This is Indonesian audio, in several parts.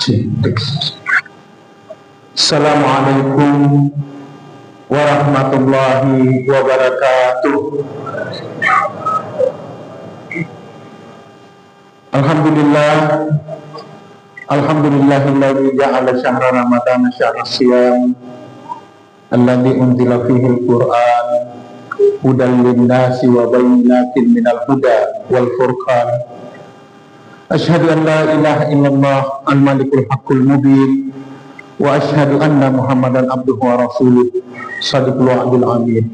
Assalamualaikum warahmatullahi wabarakatuh. Alhamdulillahilladzi ja'ala syahra ramadhana syahra siyam alladzi unzila fihi al-Qur'an hudan lin-nasi wa bayyinatin minal huda wal furqan. Asyhadu an la ilaha illallah al-malikul haqqul mubin wa asyhadu anna Muhammadan abduhu wa rasuluh shadiqul wa'dil amin.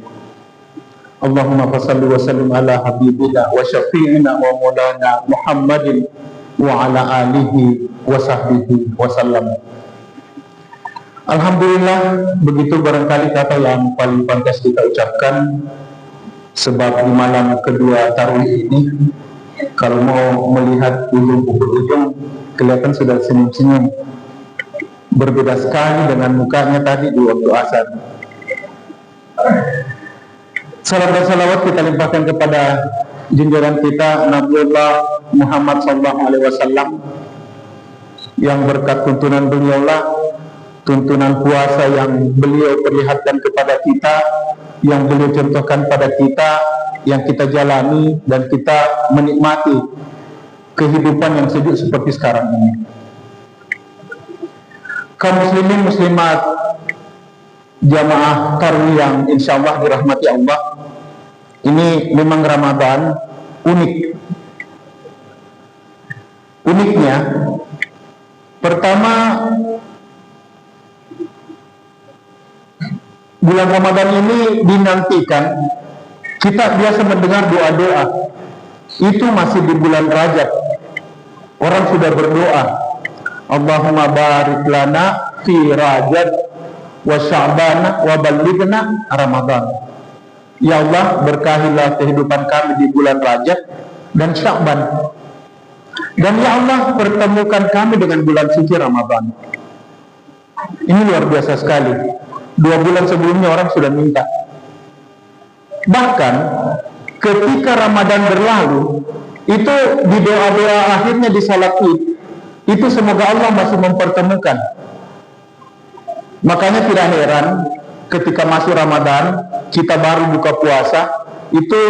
Allahumma fassalli wa sallim ala habibina wa syafi'ina wa maulana Muhammadin wa ala alihi wa sahbihi wa sallam. Alhamdulillah, begitu barangkali kata yang paling pantas kita ucapkan, sebab di malam kedua tarawih ini, kalau mau melihat ujung ujung kelihatan sudah senyum-senyum. Berbeda sekali dengan mukanya tadi di waktu asar. Salam dan salawat kita limpahkan kepada junjungan kita Nabiullah Muhammad SAW, yang berkat tuntunan beliaulah, tuntunan puasa yang beliau perlihatkan kepada kita, yang beliau contohkan pada kita, yang kita jalani dan kita menikmati kehidupan yang sejuk seperti sekarang ini. Kaum muslimin muslimat jamaah tarawih yang insya Allah dirahmati Allah, ini memang Ramadan unik. Uniknya, pertama, bulan Ramadan ini dinantikan. Kita biasa mendengar doa-doa, itu masih di bulan Rajab. Orang sudah berdoa, Allahumma barik lana fi Rajab wa Sya'ban wa ballighna Ramadan. Ya Allah, berkahilah kehidupan kami di bulan Rajab dan Sya'ban. Dan ya Allah, pertemukan kami dengan bulan suci Ramadan. Ini luar biasa sekali. 2 bulan sebelumnya orang sudah minta. Bahkan ketika Ramadan berlalu, itu di doa-doa akhirnya di salat Id, itu semoga Allah masih mempertemukan. Makanya tidak heran ketika masuk Ramadan, kita baru buka puasa, itu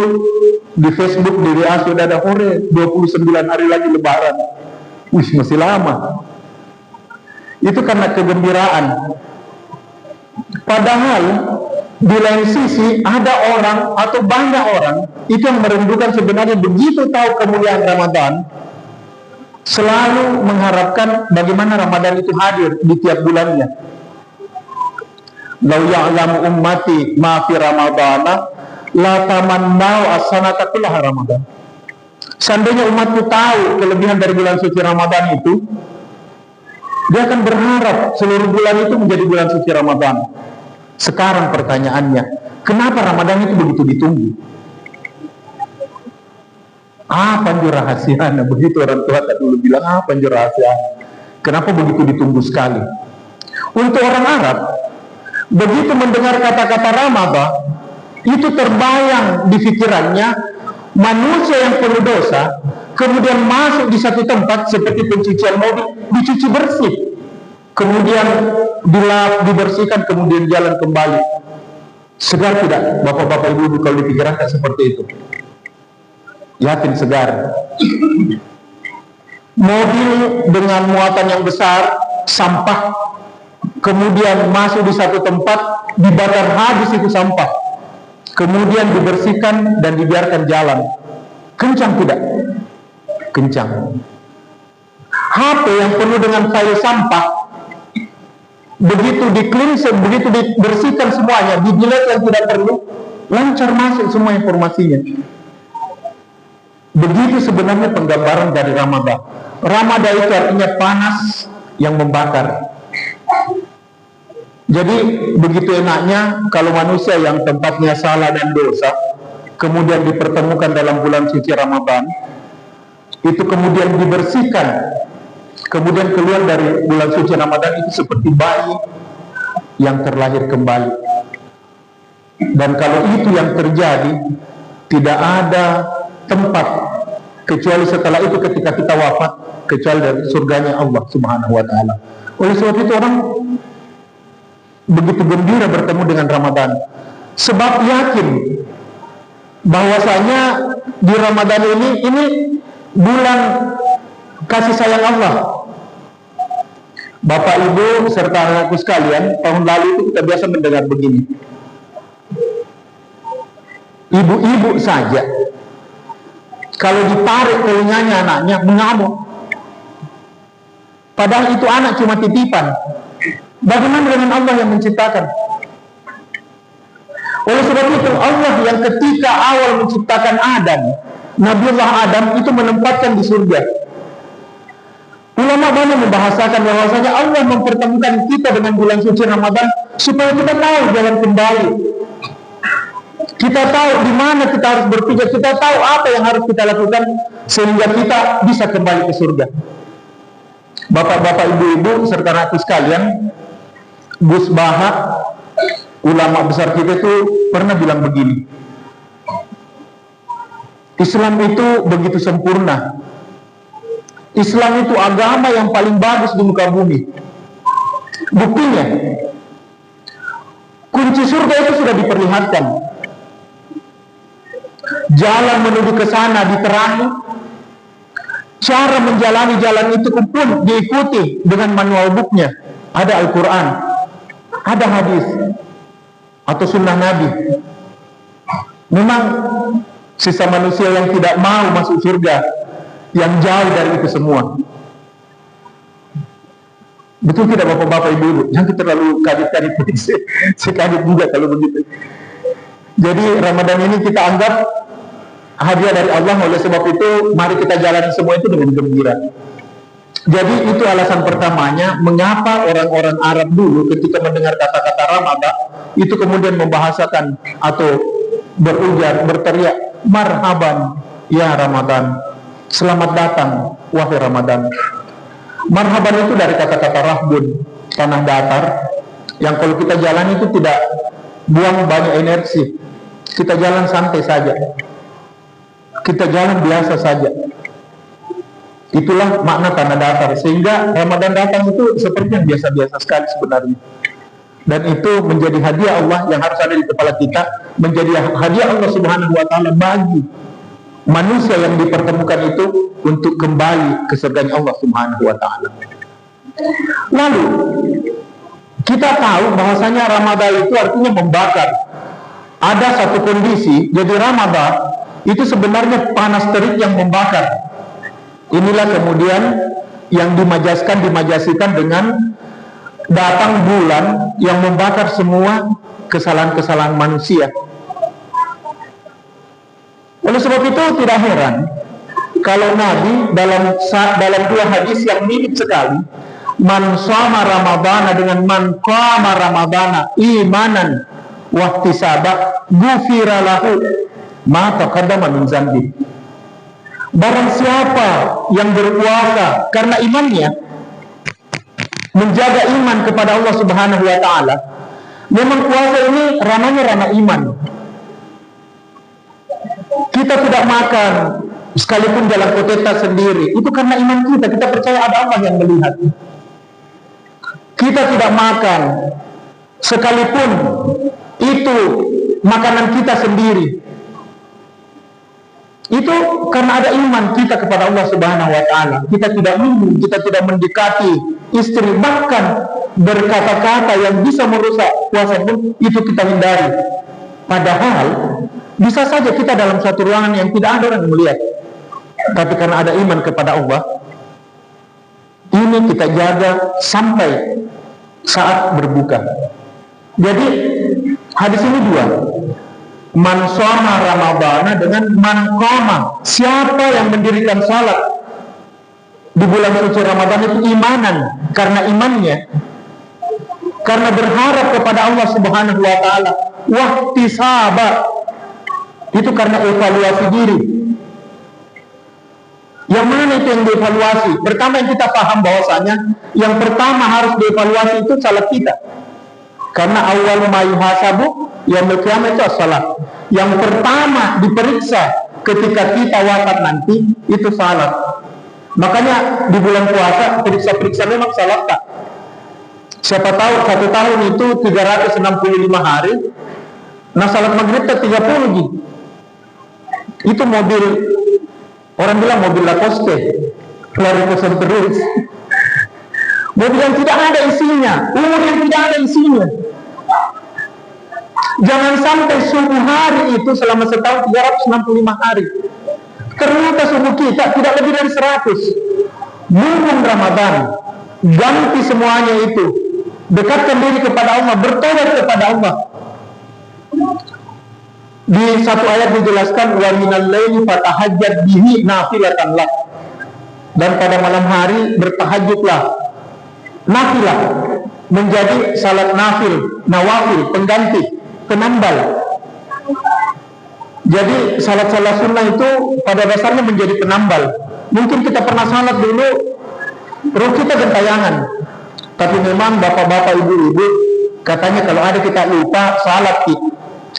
di Facebook, di WA sudah ada hore 29 hari lagi Lebaran. Wih, masih lama. Itu karena kegembiraan. Padahal di lain sisi ada orang atau banyak orang itu yang merindukan sebenarnya begitu tahu kemuliaan Ramadan, selalu mengharapkan bagaimana Ramadan itu hadir di tiap bulannya. Lau ya'lamu ummati ma fi ramadana la tamannau as-sanata kullaha Ramadan. Seandainya umatku tahu kelebihan dari bulan suci Ramadan itu, dia akan berharap seluruh bulan itu menjadi bulan suci Ramadan. Sekarang pertanyaannya, kenapa Ramadan itu begitu ditunggu? Apa anjur rahasianya? Begitu orang tua tadi dulu bilang, apa anjur rahasianya? Kenapa begitu ditunggu sekali? Untuk orang Arab, begitu mendengar kata-kata Ramadan, itu terbayang di pikirannya manusia yang penuh dosa, kemudian masuk di satu tempat seperti pencucian mobil, dicuci bersih, kemudian dilap, dibersihkan, kemudian jalan kembali. Segar tidak bapak-bapak ibu kalau dipikirkan seperti itu? Yakin segar. Mobil dengan muatan yang besar, sampah, kemudian masuk di satu tempat, dibakar habis itu sampah, kemudian dibersihkan dan dibiarkan jalan. Kencang tidak? Kencang. HP yang penuh dengan file sampah, begitu di-cleanse, begitu dibersihkan semuanya, di-delete yang tidak perlu, lancar masuk semua informasinya. Begitu sebenarnya penggambaran dari Ramadan. Ramadan itu artinya panas yang membakar. Jadi begitu enaknya kalau manusia yang tempatnya salah dan dosa kemudian dipertemukan dalam bulan suci Ramadan, itu kemudian dibersihkan, kemudian keluar dari bulan suci Ramadan itu seperti bayi yang terlahir kembali. Dan kalau itu yang terjadi, tidak ada tempat kecuali setelah itu ketika kita wafat, kecuali dari surganya Allah Subhanahu wa taala. Oleh sebab itu orang begitu gembira bertemu dengan Ramadan, sebab yakin bahwasanya di Ramadan ini bulan kasih sayang Allah. Bapak Ibu serta anakku sekalian, tahun lalu itu kita biasa mendengar begini. Ibu-ibu saja kalau ditarik telinganya anaknya mengamuk. Padahal itu anak cuma titipan. Bagaimana dengan Allah yang menciptakan? Oleh sebab itu Allah yang ketika awal menciptakan Adam, Nabiullah Adam itu menempatkan di surga. Ulama banyak membahasakan bahwasanya Allah mempertemukan kita dengan bulan suci Ramadan supaya kita tahu jalan kembali. Kita tahu di mana kita harus berpijak, kita tahu apa yang harus kita lakukan sehingga kita bisa kembali ke surga. Bapak-bapak, ibu-ibu serta anakku sekalian, Gus Baha, ulama besar kita itu pernah bilang begini. Islam itu begitu sempurna. Islam itu agama yang paling bagus di muka bumi. Buktinya, kunci surga itu sudah diperlihatkan. Jalan menuju ke sana diterangi. Cara menjalani jalan itu pun diikuti dengan manual booknya. Ada Al-Quran, ada hadis, atau sunnah Nabi. Memang sisa manusia yang tidak mau masuk surga, yang jauh dari itu semua. Betul tidak bapak-bapak, ibu-ibu? Jangan terlalu kadit-kadit. Saya kadit juga kalau begitu. Jadi Ramadan ini kita anggap hadiah dari Allah. Oleh sebab itu mari kita jalani semua itu dengan gembira. Jadi itu alasan pertamanya mengapa orang-orang Arab dulu ketika mendengar kata-kata Ramadan itu kemudian membahasakan atau berujar, berteriak, marhaban ya Ramadan, selamat datang wahai Ramadan. Marhaban itu dari kata-kata rahbun, tanah datar, yang kalau kita jalan itu tidak buang banyak energi. Kita jalan santai saja, kita jalan biasa saja. Itulah makna tanah datar. Sehingga Ramadan datang itu seperti yang biasa-biasa sekali sebenarnya. Dan itu menjadi hadiah Allah yang harus ada di kepala kita, menjadi hadiah Allah Subhanahu wa taala bagi manusia yang dipertemukan itu untuk kembali ke surganya Allah Subhanahu wa taala. Lalu kita tahu bahwasanya Ramadan itu artinya membakar. Ada satu kondisi, jadi Ramadan itu sebenarnya panas terik yang membakar. Inilah kemudian yang dimajasikan dengan datang bulan yang membakar semua kesalahan-kesalahan manusia. Oleh sebab itu tidak heran kalau Nabi dalam dua hadis yang mirip sekali, man shoma ramadhana dengan man qama ramadhana imanan wa ihtisaba ghufira lahu ma taqaddama min dzambi. Barang siapa yang berpuasa karena imannya, menjaga iman kepada Allah Subhanahu wa taala. Memang puasa ini ranahnya ranah iman. Kita tidak makan sekalipun dalam koteta sendiri, itu karena iman kita. Kita percaya ada Allah yang melihat. Kita tidak makan sekalipun itu makanan kita sendiri, itu karena ada iman kita kepada Allah Subhanahu wa taala. Kita tidak minum, kita tidak mendekati istri, bahkan berkata-kata yang bisa merusak puasa pun itu kita hindari. Padahal bisa saja kita dalam satu ruangan yang tidak ada orang yang melihat, tapi karena ada iman kepada Allah, ini kita jaga sampai saat berbuka. Jadi hadis ini dua, man shoma ramadhana dengan man qama. Siapa yang mendirikan salat di bulan suci Ramadan itu imanan, karena imannya, karena berharap kepada Allah Subhanahu wa taala, wahtisaba, itu karena evaluasi diri. Yang mana itu yang dievaluasi? Pertama yang kita paham bahwasanya yang pertama harus dievaluasi itu salat kita. Karena awal ma yuhasabu yaumul qiyamah itu salat. Yang pertama diperiksa ketika kita wafat nanti itu salat. Makanya di bulan puasa periksa-periksa memang salat tak. Siapa tahu 1 tahun itu 365 hari. Nah salat maghrib tak 30 gitu. Itu mobil, orang bilang mobil Lacoste, lari terus. Mobil yang tidak ada isinya, umur yang tidak ada isinya. Jangan sampai subuh hari itu selama setahun 365 hari. Ternyata subuh kita tidak lebih dari 100. Bulan Ramadan, ganti semuanya itu. Dekatkan diri kepada Allah, bertobat kepada Allah. Di satu ayat dijelaskan wa minal laili fatahajjad bihi nafilatan lak. Dan pada malam hari bertahajudlah, nafilah, menjadi salat nafil, nawafil, pengganti, penambal. Jadi salat-salat sunnah itu pada dasarnya menjadi penambal. Mungkin kita pernah salat dulu, roh kita gentayangan. Tapi memang bapak-bapak, ibu-ibu, katanya kalau ada kita lupa salat kita.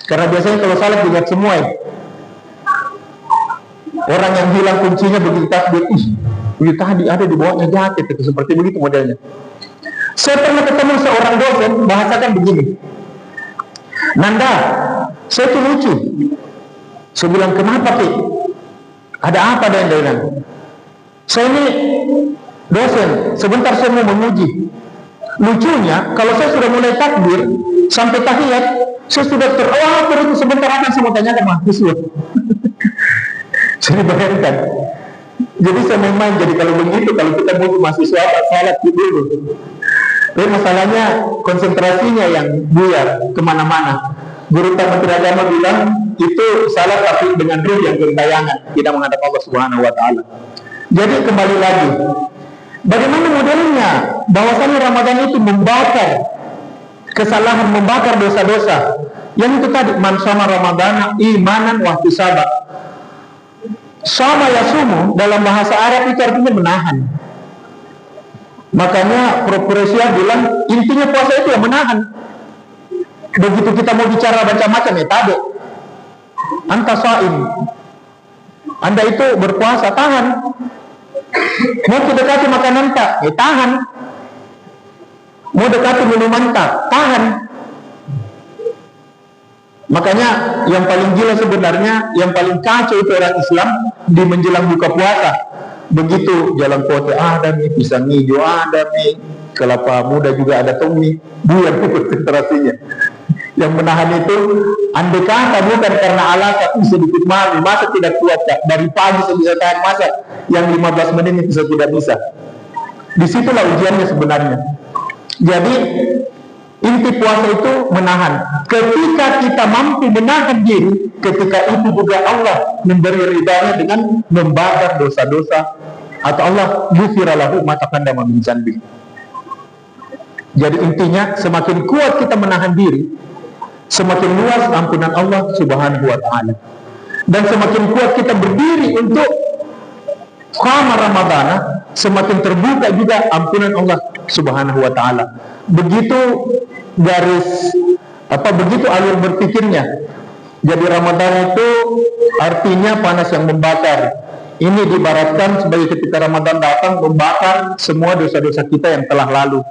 Karena biasanya kalau salat dilihat semua ya. Orang yang hilang kuncinya begitu takbir, begitu tadi ada di bawahnya jaket itu, seperti begitu modelnya. Saya pernah ketemu seorang dosen bahasakan begini, Nanda, saya tuh lucu. Saya bilang, kenapa Ki? Ada apa dengan? Saya ini dosen, sebentar saya mau menguji. Lucunya, kalau saya sudah mulai takbir sampai tahiyat, saya sudah terus sebentar akan saya mau tanyakan mahasiswa. Saya bayangkan. Jadi saya memang, jadi kalau begitu, kalau kita mau mahasiswa salat dulu. Tapi masalahnya konsentrasinya yang buyar kemana-mana. Guru Menteri Agama bilang itu salat tapi dengan ruh yang gentayangan, tidak menghadap Allah Subhanahu Wa Taala. Jadi kembali lagi, bagaimana modelnya? Bahwasanya Ramadan itu membakar kesalahan, membakar dosa-dosa. Yang itu tadi, man shoma Ramadana imanan wa ihtisaban. Shoma yasumu dalam bahasa Arab itu artinya menahan. Makanya Prof. Resia bilang intinya puasa itu ya menahan. Begitu kita mau bicara macam-macam ya tadi, anta shaim, Anda itu berpuasa, tahan. Mau dekati makanan tak, tahan. Mau dekati minuman tak, tahan. Makanya yang paling gila sebenarnya, yang paling kacau itu orang Islam di menjelang buka puasa. Begitu jalan kota ada nih, pisang hijau ada nih, kelapa muda juga ada tuh nih, buyar konsentrasinya. Yang menahan itu andai kata bukan karena alasan sedikit malu, masa tidak kuat Kak? Dari pagi saya bisa tahan, masa yang 15 menit itu saya tidak bisa. Disitulah ujiannya sebenarnya. Jadi inti puasa itu menahan. Ketika kita mampu menahan diri, ketika itu juga Allah memberi ridhanya dengan membakar dosa-dosa, atau Allah ghufira lahu ma taqaddama min dzanbi. Jadi intinya semakin kuat kita menahan diri, semakin luas ampunan Allah Subhanahu Wa Taala, dan semakin kuat kita berdiri untuk qiyam Ramadan, semakin terbuka juga ampunan Allah Subhanahu Wa Taala. Begitu begitu alur berpikirnya. Jadi Ramadan itu artinya panas yang membakar. Ini diibaratkan sebagai ketika Ramadan datang membakar semua dosa-dosa kita yang telah lalu.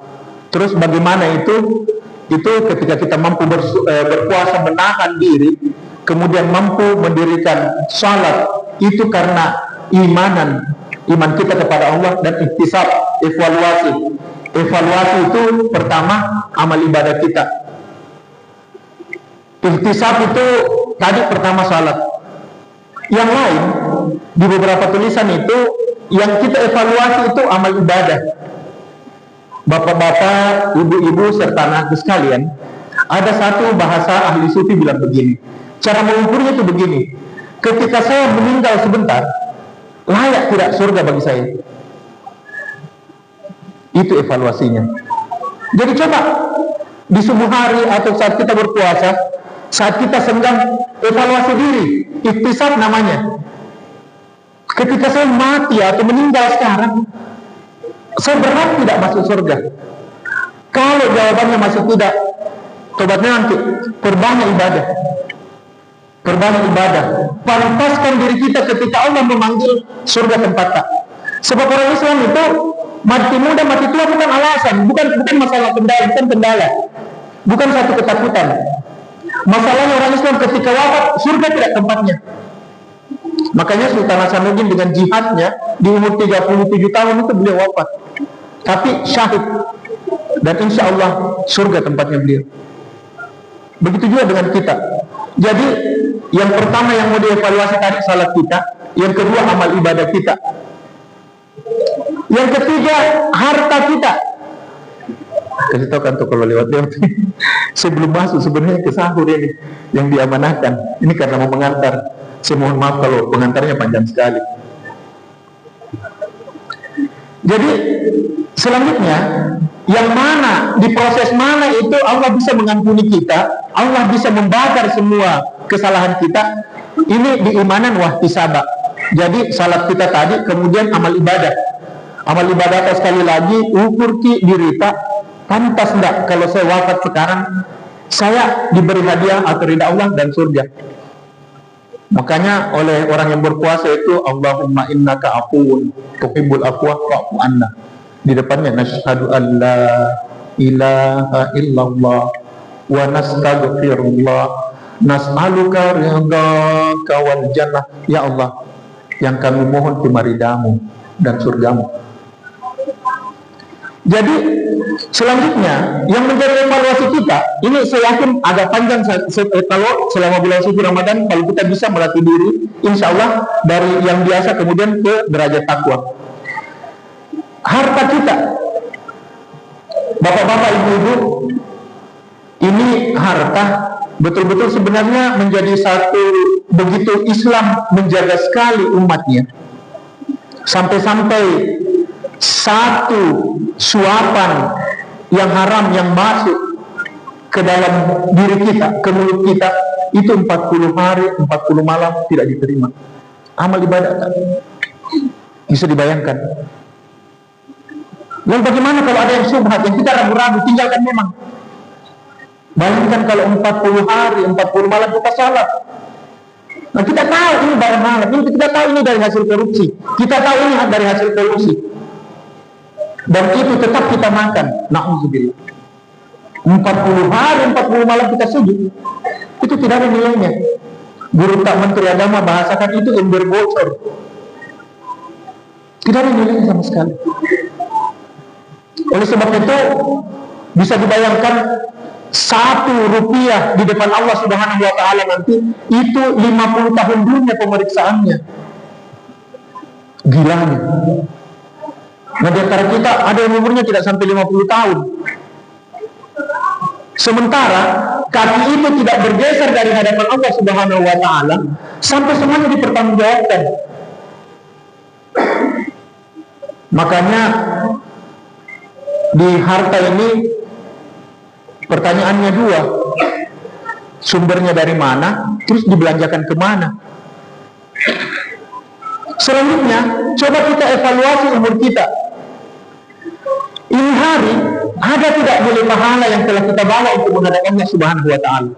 Terus bagaimana itu? Itu ketika kita mampu berpuasa menahan diri, kemudian mampu mendirikan salat, itu karena iman kita kepada Allah dan ihtisab, evaluasi. Evaluasi itu pertama amal ibadah kita. Ihtisab itu tadi pertama salat. Yang lain di beberapa tulisan itu yang kita evaluasi itu amal ibadah. Bapak-bapak, ibu-ibu serta anak sekalian, ada satu bahasa ahli sufi bilang begini. Cara mengukurnya itu begini. Ketika saya meninggal sebentar, layak tidak surga bagi saya? Itu evaluasinya. Jadi coba di subuh hari atau saat kita berpuasa, saat kita senggang, evaluasi diri, ihtisab namanya. Ketika saya mati atau meninggal sekarang, saya berhak tidak masuk surga. Kalau jawabannya masih tidak, tobatnya nanti perbanyak ibadah. perbanyak ibadah, pantaskan diri kita ketika Allah memanggil, surga tempat tak. Sebab orang Islam itu mati muda, mati tua bukan alasan, bukan masalah kendala, bukan kendala, bukan satu ketakutan. Masalahnya orang Islam ketika wafat, surga tidak tempatnya. Makanya Sultan Hasanuddin dengan jihadnya di umur 37 tahun itu beliau wafat, tapi syahid, dan insya Allah surga tempatnya beliau. Begitu juga dengan kita. Jadi yang pertama yang mau dievaluasi tadi salat kita, yang kedua amal ibadah kita, yang ketiga harta kita. Kasih tahu kan tuh kalau lewat saya belum masuk sebenarnya ke sahur ini yang diamanahkan. Ini karena mau mengantar. Saya mohon maaf kalau pengantarnya panjang sekali. Jadi selanjutnya, yang mana, di proses mana itu Allah bisa mengampuni kita, Allah bisa membakar semua kesalahan kita. Ini diimanan wahtisaba. Jadi salat kita tadi, kemudian amal ibadah. Amal ibadah sekali lagi, ukur diri tak, pantas enggak kalau saya wafat sekarang, saya diberi hadiah atau ridha Allah dan surga. Makanya oleh orang yang berpuasa itu, Allahumma innaka afuwun tuhibbul afwa fa'fu anna. Di depannya nasyhadu an la ilaha illallah wa nastaghfirullah nas'aluka ridhaka wal jannah. Ya Allah, yang kami mohon cuma ridhamu dan surgamu. Jadi selanjutnya yang menjadi evaluasi kita, ini saya yakin agak panjang kalau selama bulan suci Ramadan, kalau kita bisa melatih diri, insya Allah dari yang biasa kemudian ke derajat takwa. Harta kita, bapak-bapak, ibu-ibu, ini harta betul-betul sebenarnya menjadi satu, begitu Islam menjaga sekali umatnya, sampai-sampai satu suapan yang haram yang masuk ke dalam diri kita, ke mulut kita, itu 40 hari, 40 malam tidak diterima. Amal ibadah kan? Bisa dibayangkan. Lalu bagaimana kalau ada yang syubhat, yang kita ragu-ragu, tinggalkan memang. Bayangkan kalau 40 hari, 40 malam kita salat. Nah, kita tahu ini barang halal, kita tahu ini dari hasil korupsi, kita tahu ini dari hasil korupsi, dan itu tetap kita makan. Na'udzubillah. 40 hari, 40 malam kita sujud, itu tidak ada nilainya. Guru tak Menteri Agama bahasakan itu ember bocor, tidak ada nilainya sama sekali. Oleh sebab itu bisa dibayangkan 1 rupiah di depan Allah Subhanahu wa ta'ala nanti itu 50 tahun dunia pemeriksaannya. Gilanya. Nah, di antara kita ada yang umurnya tidak sampai 50 tahun. Sementara kaki itu tidak bergeser dari hadapan Allah Subhanahu wa ta'ala sampai semuanya dipertanggungjawabkan. Makanya di harta ini pertanyaannya 2. Sumbernya dari mana, terus dibelanjakan kemana. Selanjutnya, coba kita evaluasi umur kita. Ini hari, ada tidak boleh pahala yang telah kita bawa untuk menghadap Allah Subhanahu wa ta'ala?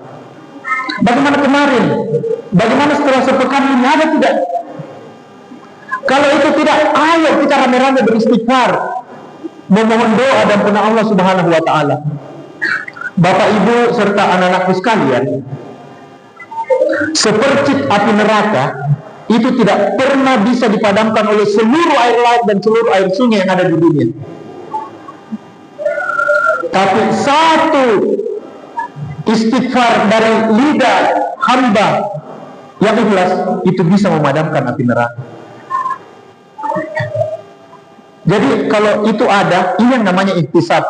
Bagaimana kemarin? Bagaimana setelah sepekan ini? Ada tidak? Kalau itu tidak, ayo kita rame-rame beristighfar, memohon doa dan pena Allah Subhanahu wa ta'ala. Bapak, Ibu, serta anak-anakku sekalian, sepercik api neraka itu tidak pernah bisa dipadamkan oleh seluruh air laut dan seluruh air sungai yang ada di dunia. Tapi satu istighfar dari lidah hamba yang ikhlas itu bisa memadamkan api neraka. Jadi kalau itu ada, ini yang namanya ihtisab.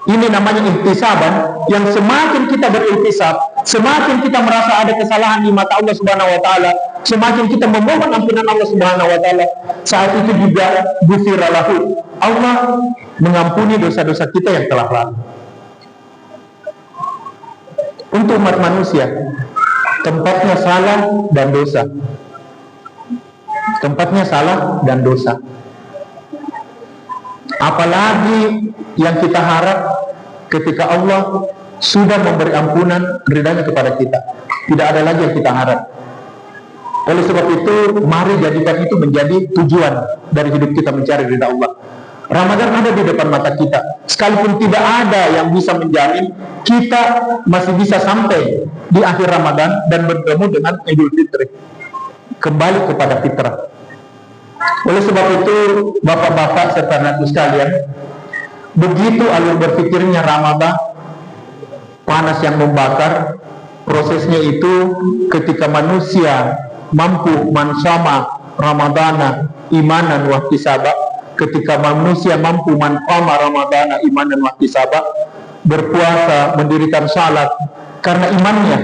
Ini namanya ihtisaban, yang semakin kita beriltisab, semakin kita merasa ada kesalahan di mata Allah Subhanahu wa ta'ala, semakin kita memohon ampunan Allah Subhanahu wa ta'ala, saat itu juga ghufira lahu, Allah mengampuni dosa-dosa kita yang telah lalu. Untuk umat manusia, tempatnya salah dan dosa. Tempatnya salah dan dosa. Apalagi yang kita harap ketika Allah sudah memberi ampunan ridhanya kepada kita. Tidak ada lagi yang kita harap. Oleh sebab itu, mari jadikan itu menjadi tujuan dari hidup kita, mencari ridha Allah. Ramadan ada di depan mata kita. Sekalipun tidak ada yang bisa menjamin kita masih bisa sampai di akhir Ramadan dan bertemu dengan Idul Fitri. Kembali kepada fitrah. Oleh sebab itu, bapak-bapak serta anak sekalian, begitu alur berpikirnya Ramadan, panas yang membakar, prosesnya itu ketika manusia mampu mansama Ramadana imanan wa ihtisaba, ketika manusia mampu manqama Ramadana imanan wa ihtisaba, berpuasa, mendirikan salat karena imannya,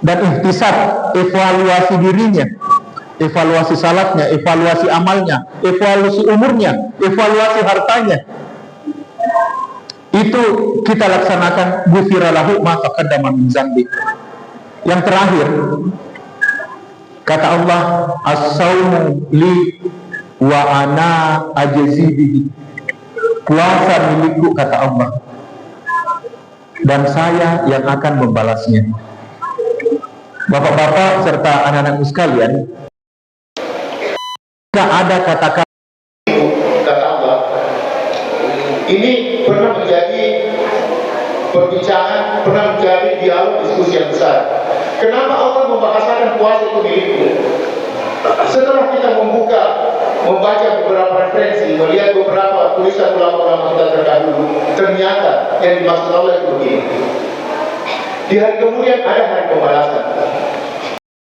dan ihtisab, evaluasi dirinya, evaluasi salatnya, evaluasi amalnya, evaluasi umurnya, evaluasi hartanya, itu kita laksanakan, ghufira lahu ma taqaddama min dzambi. Yang terakhir, kata Allah, as-saumu li wa ana ajzi bihi. Puasa milikku, kata Allah, dan saya yang akan membalasnya. Bapak-bapak serta anak-anakku sekalian, jika ada kata-kata Allah, ini pernah menjadi perbincangan, pernah menjadi dialog diskusi yang besar. Kenapa Allah membahasakan puasa itu milikku? Setelah kita membaca beberapa referensi, melihat beberapa tulisan ulama-ulama kita terdahulu, ternyata yang dimaksud Allah itu begini. Di hari kemudian ada hari pembalasan.